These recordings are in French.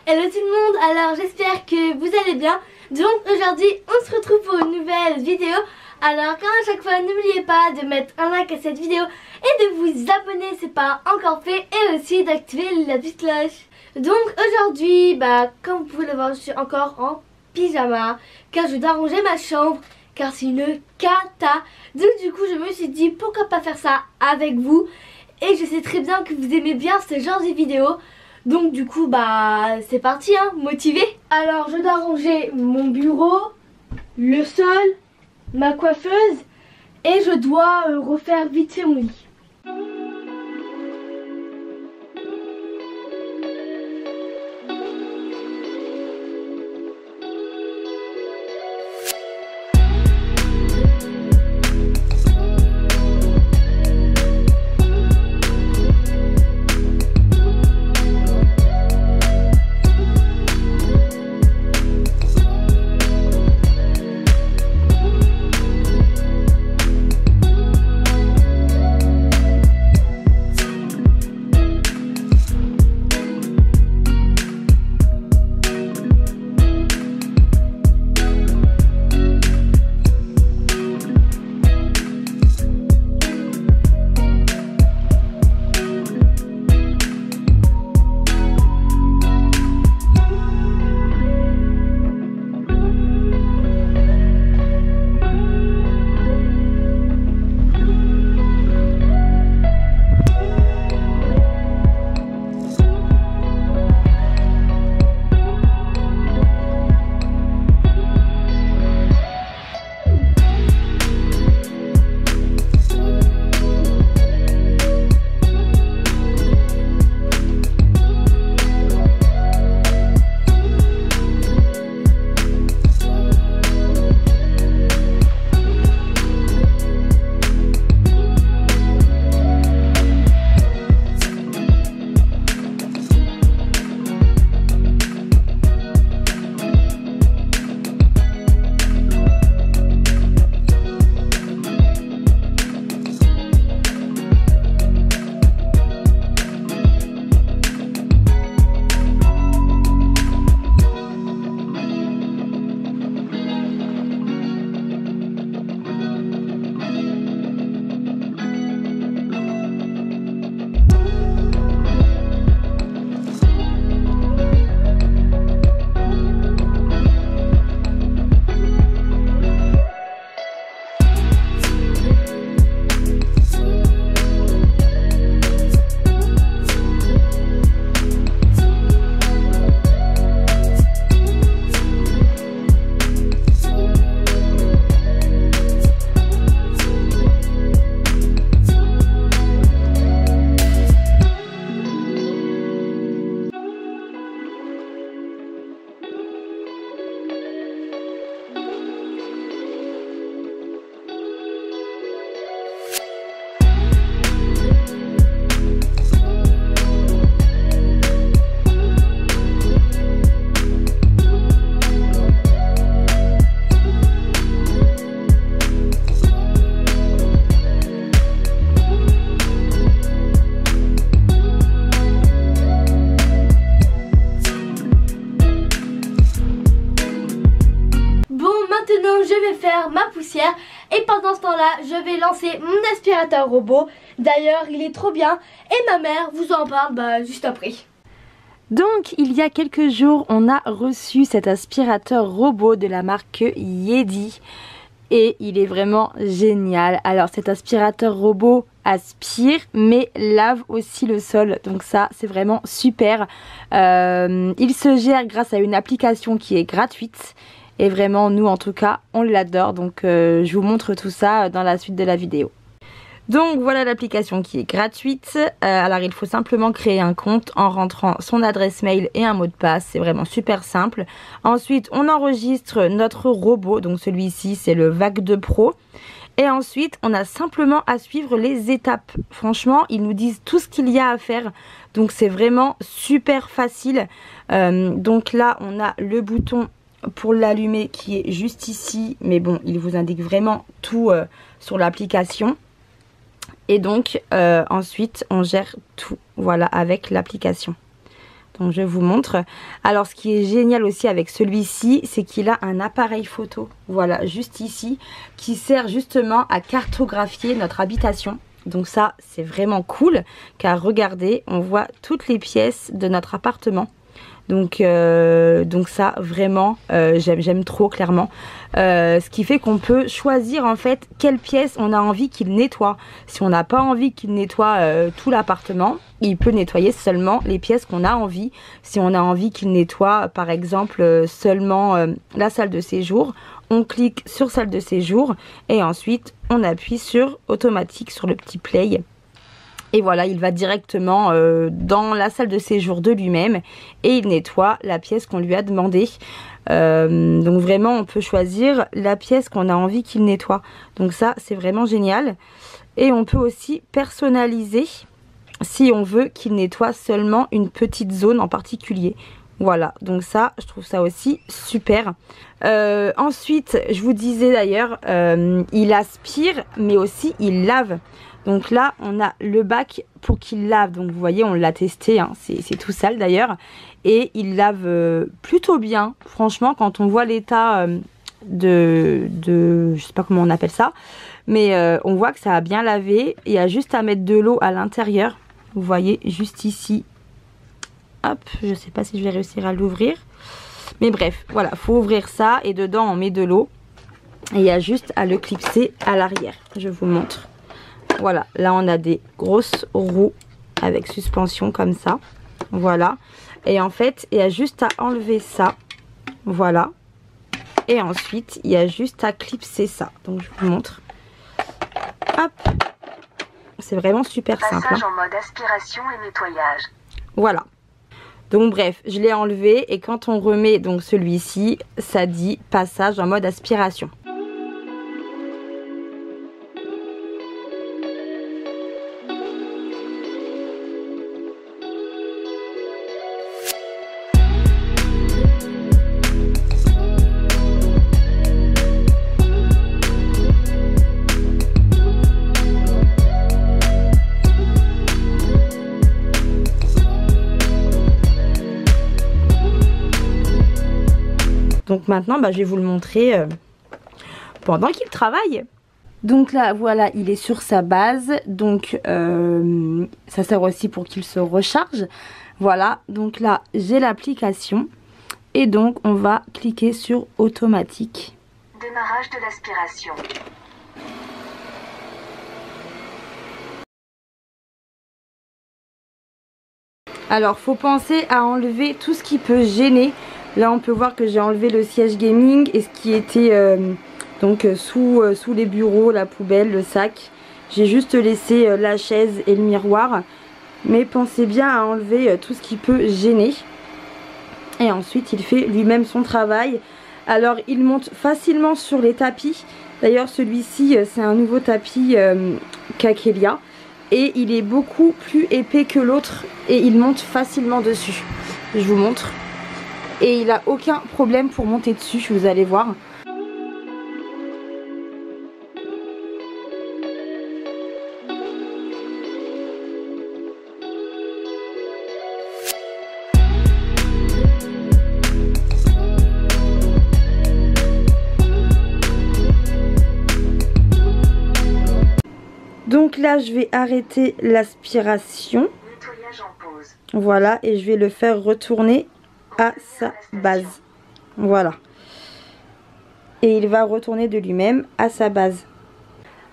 Hello tout le monde, alors j'espère que vous allez bien. Donc aujourd'hui on se retrouve pour une nouvelle vidéo. Alors comme à chaque fois, n'oubliez pas de mettre un like à cette vidéo et de vous abonner si ce n'est pas encore fait, et aussi d'activer la petite cloche. Donc aujourd'hui, comme vous pouvez le voir, je suis encore en pyjama car je dois ranger ma chambre car c'est une cata. Donc du coup je me suis dit pourquoi pas faire ça avec vous, et je sais très bien que vous aimez bien ce genre de vidéos. Donc du coup c'est parti, hein, motivé. Alors je dois ranger mon bureau, le sol, ma coiffeuse, et je dois refaire vite fait mon lit. Je vais faire ma poussière, et pendant ce temps là je vais lancer mon aspirateur robot. D'ailleurs il est trop bien et ma mère vous en parle juste après. Donc il y a quelques jours on a reçu cet aspirateur robot de la marque Yeti et il est vraiment génial. Alors cet aspirateur robot aspire mais lave aussi le sol, donc ça c'est vraiment super. Il se gère grâce à une application qui est gratuite. Et vraiment, nous en tout cas, on l'adore. Donc je vous montre tout ça dans la suite de la vidéo. Donc voilà l'application qui est gratuite. Alors il faut simplement créer un compte en rentrant son adresse mail et un mot de passe. C'est vraiment super simple. Ensuite, on enregistre notre robot. Donc celui-ci, c'est le VAC 2 Pro. Et ensuite, on a simplement à suivre les étapes. Franchement, ils nous disent tout ce qu'il y a à faire. Donc c'est vraiment super facile. Donc là, on a le bouton pour l'allumer qui est juste ici, mais bon il vous indique vraiment tout sur l'application. Et donc ensuite on gère tout, voilà, avec l'application. Donc je vous montre. Alors ce qui est génial aussi avec celui-ci, c'est qu'il a un appareil photo, voilà, juste ici, qui sert justement à cartographier notre habitation. Donc ça, c'est vraiment cool, car regardez, on voit toutes les pièces de notre appartement. Donc ça, vraiment, j'aime trop, clairement. Ce qui fait qu'on peut choisir en fait quelle pièce on a envie qu'il nettoie. Si on n'a pas envie qu'il nettoie tout l'appartement, il peut nettoyer seulement les pièces qu'on a envie. Si on a envie qu'il nettoie par exemple seulement la salle de séjour, on clique sur salle de séjour et ensuite on appuie sur automatique sur le petit play. Et voilà, il va directement dans la salle de séjour de lui-même et il nettoie la pièce qu'on lui a demandé. Donc vraiment, on peut choisir la pièce qu'on a envie qu'il nettoie. Donc ça, c'est vraiment génial. Et on peut aussi personnaliser si on veut qu'il nettoie seulement une petite zone en particulier. Voilà, donc ça, je trouve ça aussi super. Ensuite, je vous disais d'ailleurs, il aspire, mais aussi il lave. Donc là, on a le bac pour qu'il lave. Donc vous voyez, on l'a testé, hein. C'est tout sale d'ailleurs. Et il lave plutôt bien. Franchement, quand on voit l'état je sais pas comment on appelle ça. Mais on voit que ça a bien lavé. Il y a juste à mettre de l'eau à l'intérieur. Vous voyez, juste ici. Hop, je sais pas si je vais réussir à l'ouvrir. Mais bref, voilà, faut ouvrir ça. Et dedans, on met de l'eau. Et il y a juste à le clipser à l'arrière. Je vous montre. Voilà, là on a des grosses roues avec suspension comme ça. Voilà. Et en fait, il y a juste à enlever ça. Voilà. Et ensuite, il y a juste à clipser ça. Donc je vous montre. Hop. C'est vraiment super simple. Passage en mode aspiration et nettoyage. Voilà. Donc bref, je l'ai enlevé et quand on remet donc celui-ci, ça dit passage en mode aspiration. Donc maintenant, je vais vous le montrer pendant qu'il travaille. Donc là, voilà, il est sur sa base. Donc ça sert aussi pour qu'il se recharge. Voilà, donc là, j'ai l'application. Et donc, on va cliquer sur automatique. Démarrage de l'aspiration. Alors, faut penser à enlever tout ce qui peut gêner. Là, on peut voir que j'ai enlevé le siège gaming et ce qui était sous les bureaux, la poubelle, le sac. J'ai juste laissé la chaise et le miroir. Mais pensez bien à enlever tout ce qui peut gêner. Et ensuite, il fait lui-même son travail. Alors, il monte facilement sur les tapis. D'ailleurs, celui-ci, c'est un nouveau tapis Kakelia. Et il est beaucoup plus épais que l'autre. Et il monte facilement dessus. Je vous montre. Et il n'a aucun problème pour monter dessus, vous allez voir. Donc là, je vais arrêter l'aspiration. Nettoyage en pause. Voilà, et je vais le faire retourner à sa base. Voilà. Et il va retourner de lui-même à sa base.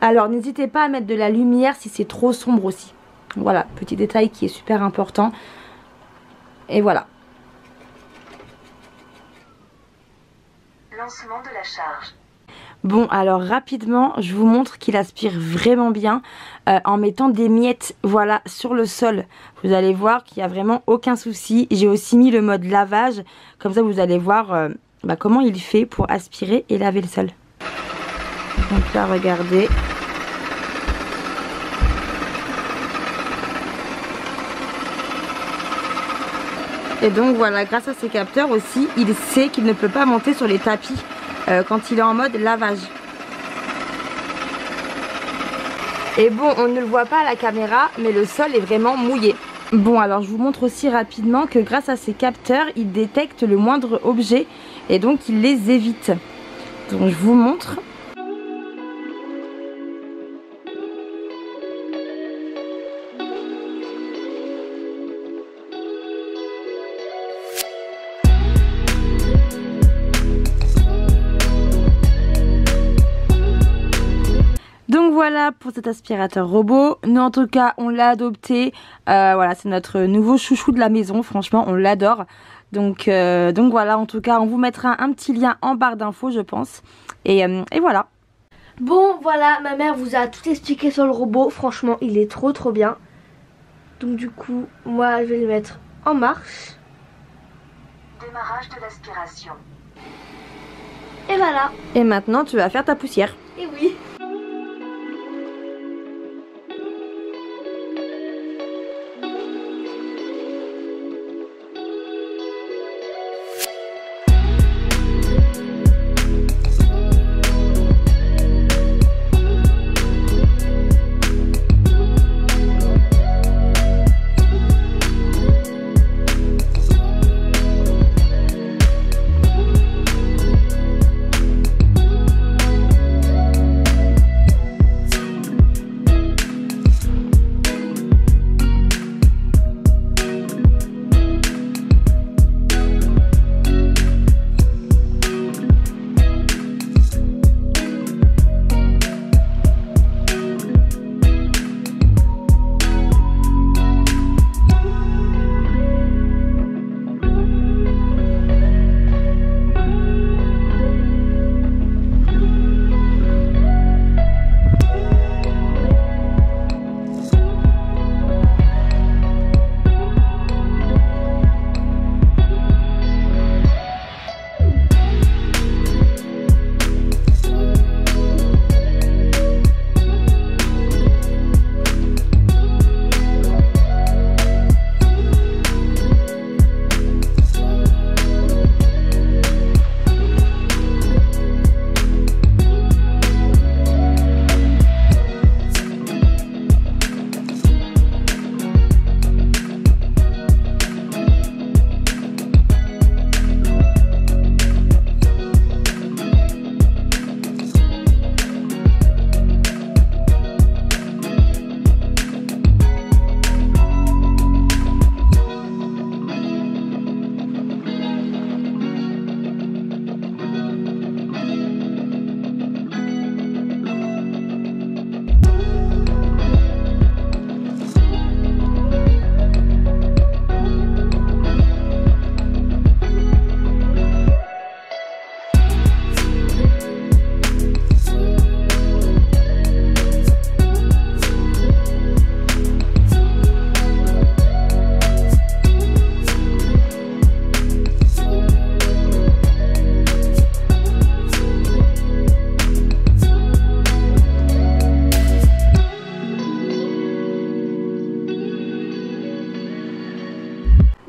Alors n'hésitez pas à mettre de la lumière si c'est trop sombre aussi. Voilà, petit détail qui est super important. Et voilà. Lancement de la charge. Bon, alors rapidement, je vous montre qu'il aspire vraiment bien en mettant des miettes, voilà, sur le sol. Vous allez voir qu'il n'y a vraiment aucun souci. J'ai aussi mis le mode lavage, comme ça vous allez voir comment il fait pour aspirer et laver le sol. Donc là, regardez. Et donc voilà, grâce à ces capteurs aussi, il sait qu'il ne peut pas monter sur les tapis quand il est en mode lavage. Et bon, on ne le voit pas à la caméra, mais le sol est vraiment mouillé. Bon, alors je vous montre aussi rapidement que grâce à ces capteurs, il détecte le moindre objet et donc il les évite. Donc je vous montre. Donc voilà pour cet aspirateur robot. Nous en tout cas on l'a adopté. Voilà, c'est notre nouveau chouchou de la maison. Franchement on l'adore. Donc voilà, en tout cas on vous mettra un petit lien en barre d'infos je pense. Et voilà. Bon voilà, ma mère vous a tout expliqué sur le robot. Franchement il est trop bien. Donc du coup moi je vais le mettre en marche. Démarrage de l'aspiration. Et voilà. Et maintenant tu vas faire ta poussière. Et oui.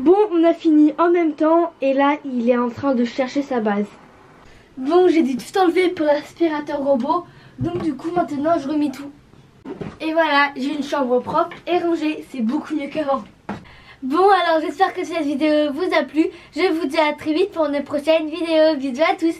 Bon, on a fini en même temps et là il est en train de chercher sa base. Bon, j'ai dû tout enlever pour l'aspirateur robot, donc du coup maintenant je remets tout. Et voilà, j'ai une chambre propre et rangée, c'est beaucoup mieux qu'avant. Bon alors j'espère que cette vidéo vous a plu, je vous dis à très vite pour une prochaine vidéo, bisous à tous.